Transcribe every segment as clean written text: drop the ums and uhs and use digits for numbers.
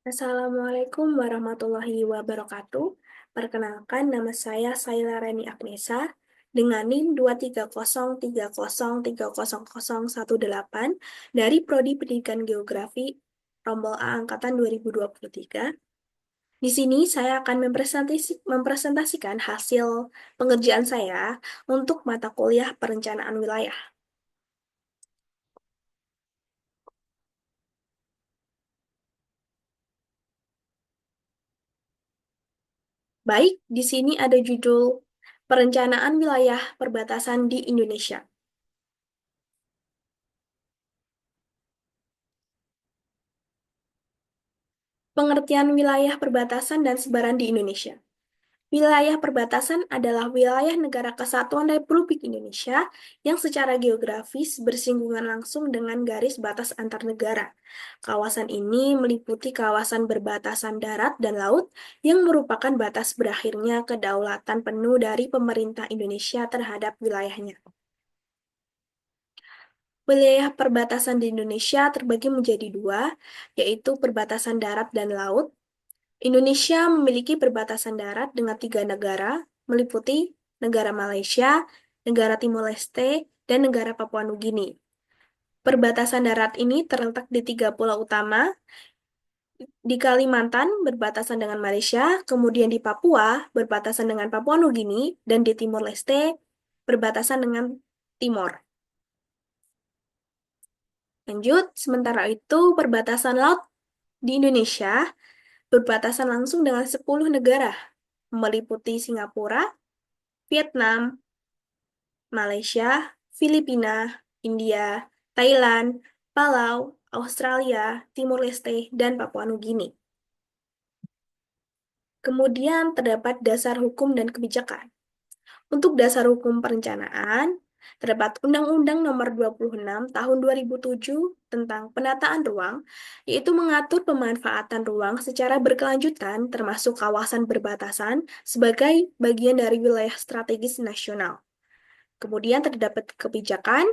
Assalamualaikum warahmatullahi wabarakatuh. Perkenalkan, nama saya Saila Reni Agnesa dengan NIM 230303018 dari Prodi Pendidikan Geografi Rombol A Angkatan 2023. Di sini saya akan mempresentasikan hasil pengerjaan saya untuk mata kuliah perencanaan wilayah. Baik, di sini ada judul Perencanaan Wilayah Perbatasan di Indonesia. Pengertian wilayah perbatasan dan sebaran di Indonesia. Wilayah perbatasan adalah wilayah negara kesatuan Republik Indonesia yang secara geografis bersinggungan langsung dengan garis batas antar negara. Kawasan ini meliputi kawasan berbatasan darat dan laut yang merupakan batas berakhirnya kedaulatan penuh dari pemerintah Indonesia terhadap wilayahnya. Wilayah perbatasan di Indonesia terbagi menjadi dua, yaitu perbatasan darat dan laut. Indonesia memiliki perbatasan darat dengan tiga negara, meliputi negara Malaysia, negara Timor Leste, dan negara Papua Nugini. Perbatasan darat ini terletak di tiga pulau utama, di Kalimantan berbatasan dengan Malaysia, kemudian di Papua berbatasan dengan Papua Nugini, dan di Timor Leste berbatasan dengan Timor. Lanjut, sementara itu perbatasan laut di Indonesia berbatasan langsung dengan 10 negara, meliputi Singapura, Vietnam, Malaysia, Filipina, India, Thailand, Palau, Australia, Timor Leste, dan Papua Nugini. Kemudian terdapat dasar hukum dan kebijakan. Untuk dasar hukum perencanaan, terdapat Undang-Undang Nomor 26 Tahun 2007 tentang penataan ruang, yaitu mengatur pemanfaatan ruang secara berkelanjutan termasuk kawasan berbatasan sebagai bagian dari wilayah strategis nasional. Kemudian terdapat kebijakan,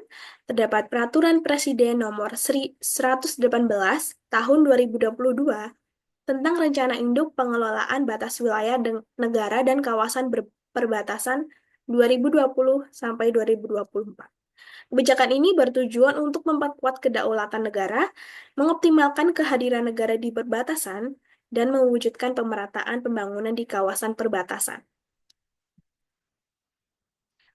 terdapat Peraturan Presiden Nomor 118 Tahun 2022 tentang Rencana Induk Pengelolaan Batas Wilayah Negara dan Kawasan Perbatasan 2020 sampai 2024. Kebijakan ini bertujuan untuk memperkuat kedaulatan negara, mengoptimalkan kehadiran negara di perbatasan, dan mewujudkan pemerataan pembangunan di kawasan perbatasan.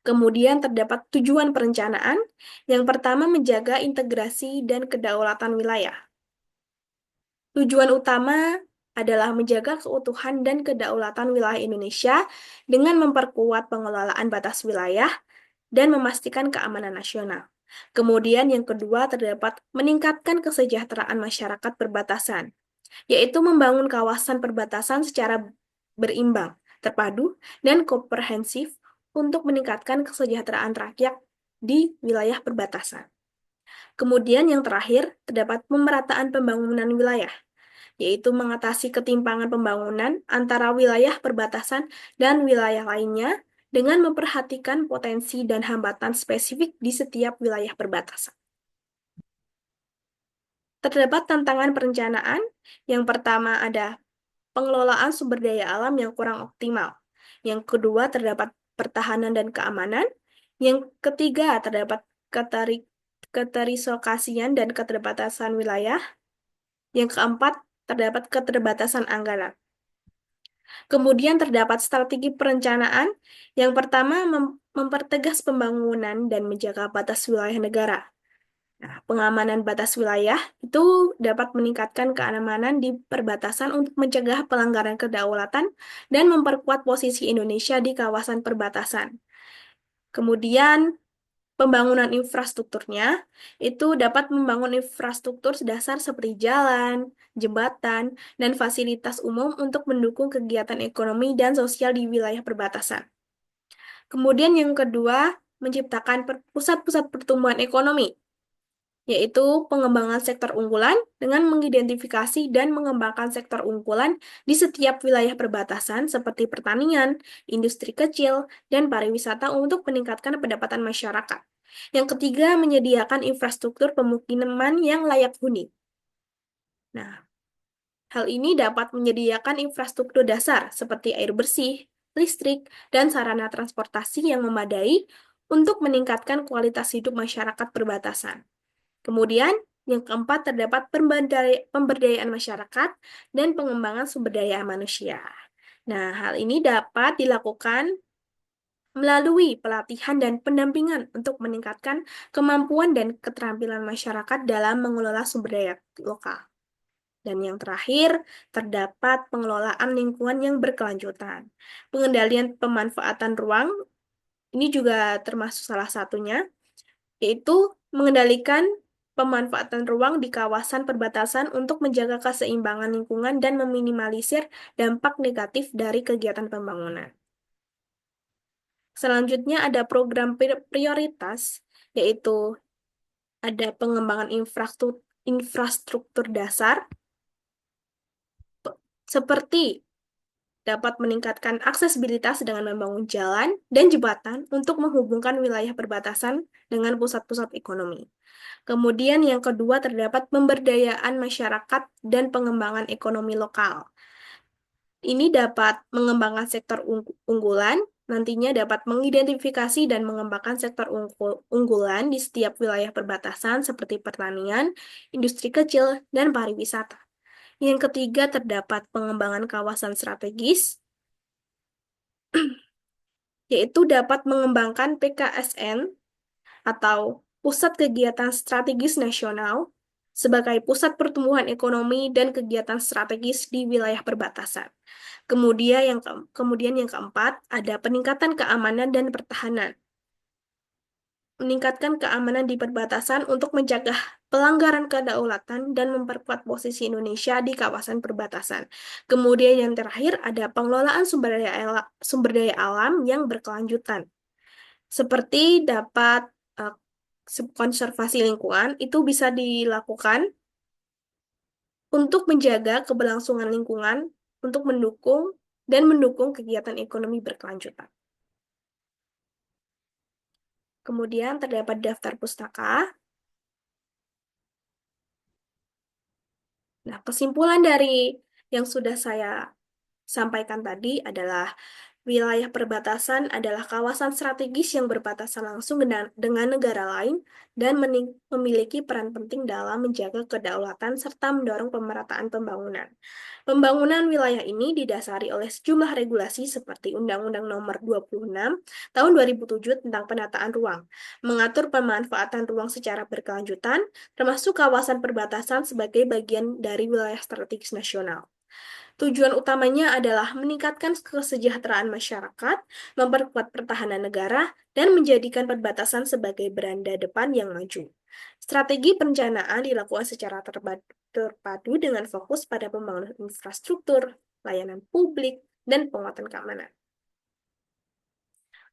Kemudian terdapat tujuan perencanaan. Yang pertama, menjaga integrasi dan kedaulatan wilayah. Tujuan utama adalah menjaga keutuhan dan kedaulatan wilayah Indonesia dengan memperkuat pengelolaan batas wilayah dan memastikan keamanan nasional. Kemudian yang kedua terdapat meningkatkan kesejahteraan masyarakat perbatasan, yaitu membangun kawasan perbatasan secara berimbang, terpadu, dan komprehensif untuk meningkatkan kesejahteraan rakyat di wilayah perbatasan. Kemudian yang terakhir, terdapat pemerataan pembangunan wilayah, yaitu mengatasi ketimpangan pembangunan antara wilayah perbatasan dan wilayah lainnya dengan memperhatikan potensi dan hambatan spesifik di setiap wilayah perbatasan. Terdapat tantangan perencanaan. Yang pertama ada pengelolaan sumber daya alam yang kurang optimal. Yang kedua terdapat pertahanan dan keamanan. Yang ketiga terdapat keterisokasian dan keterbatasan wilayah. Yang keempat terdapat keterbatasan anggaran. Kemudian terdapat strategi perencanaan. Yang pertama mempertegas pembangunan dan menjaga batas wilayah negara. Nah, pengamanan batas wilayah itu dapat meningkatkan keamanan di perbatasan untuk mencegah pelanggaran kedaulatan dan memperkuat posisi Indonesia di kawasan perbatasan. Kemudian, pembangunan infrastrukturnya itu dapat membangun infrastruktur dasar seperti jalan, jembatan, dan fasilitas umum untuk mendukung kegiatan ekonomi dan sosial di wilayah perbatasan. Kemudian yang kedua, menciptakan pusat-pusat pertumbuhan ekonomi, yaitu pengembangan sektor unggulan dengan mengidentifikasi dan mengembangkan sektor unggulan di setiap wilayah perbatasan seperti pertanian, industri kecil, dan pariwisata untuk meningkatkan pendapatan masyarakat. Yang ketiga, menyediakan infrastruktur pemukiman yang layak huni. Nah, Hal ini dapat menyediakan infrastruktur dasar seperti air bersih, listrik, dan sarana transportasi yang memadai untuk meningkatkan kualitas hidup masyarakat perbatasan. Kemudian, yang keempat terdapat pemberdayaan masyarakat dan pengembangan sumber daya manusia. Nah, hal ini dapat dilakukan melalui pelatihan dan pendampingan untuk meningkatkan kemampuan dan keterampilan masyarakat dalam mengelola sumber daya lokal. Dan yang terakhir, terdapat pengelolaan lingkungan yang berkelanjutan. Pengendalian pemanfaatan ruang ini juga termasuk salah satunya, yaitu mengendalikan pemanfaatan ruang di kawasan perbatasan untuk menjaga keseimbangan lingkungan dan meminimalisir dampak negatif dari kegiatan pembangunan. Selanjutnya ada program prioritas, yaitu ada pengembangan infrastruktur dasar, seperti dapat meningkatkan aksesibilitas dengan membangun jalan dan jembatan untuk menghubungkan wilayah perbatasan dengan pusat-pusat ekonomi. Kemudian yang kedua terdapat pemberdayaan masyarakat dan pengembangan ekonomi lokal. Ini dapat mengembangkan sektor unggulan, nantinya dapat mengidentifikasi dan mengembangkan sektor unggulan di setiap wilayah perbatasan seperti pertanian, industri kecil, dan pariwisata. Yang ketiga terdapat pengembangan kawasan strategis, yaitu dapat mengembangkan PKSN atau Pusat Kegiatan Strategis Nasional sebagai pusat pertumbuhan ekonomi dan kegiatan strategis di wilayah perbatasan. Kemudian yang keempat, ada peningkatan keamanan dan pertahanan. Meningkatkan keamanan di perbatasan untuk mencegah pelanggaran kedaulatan dan memperkuat posisi Indonesia di kawasan perbatasan. Kemudian yang terakhir ada pengelolaan sumber daya alam yang berkelanjutan. Seperti dapat eh, konservasi lingkungan itu bisa dilakukan untuk menjaga keberlangsungan lingkungan, untuk mendukung kegiatan ekonomi berkelanjutan. Kemudian terdapat daftar pustaka. Nah, kesimpulan dari yang sudah saya sampaikan tadi adalah wilayah perbatasan adalah kawasan strategis yang berbatasan langsung dengan negara lain dan memiliki peran penting dalam menjaga kedaulatan serta mendorong pemerataan pembangunan. Pembangunan wilayah ini didasari oleh sejumlah regulasi seperti Undang-Undang Nomor 26 Tahun 2007 tentang penataan ruang, mengatur pemanfaatan ruang secara berkelanjutan, termasuk kawasan perbatasan sebagai bagian dari wilayah strategis nasional. Tujuan utamanya adalah meningkatkan kesejahteraan masyarakat, memperkuat pertahanan negara, dan menjadikan perbatasan sebagai beranda depan yang maju. Strategi perencanaan dilakukan secara terpadu dengan fokus pada pembangunan infrastruktur, layanan publik, dan penguatan keamanan.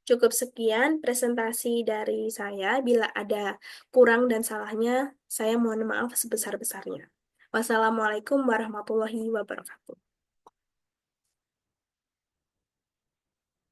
Cukup sekian presentasi dari saya. Bila ada kurang dan salahnya, saya mohon maaf sebesar-besarnya. Wassalamualaikum warahmatullahi wabarakatuh.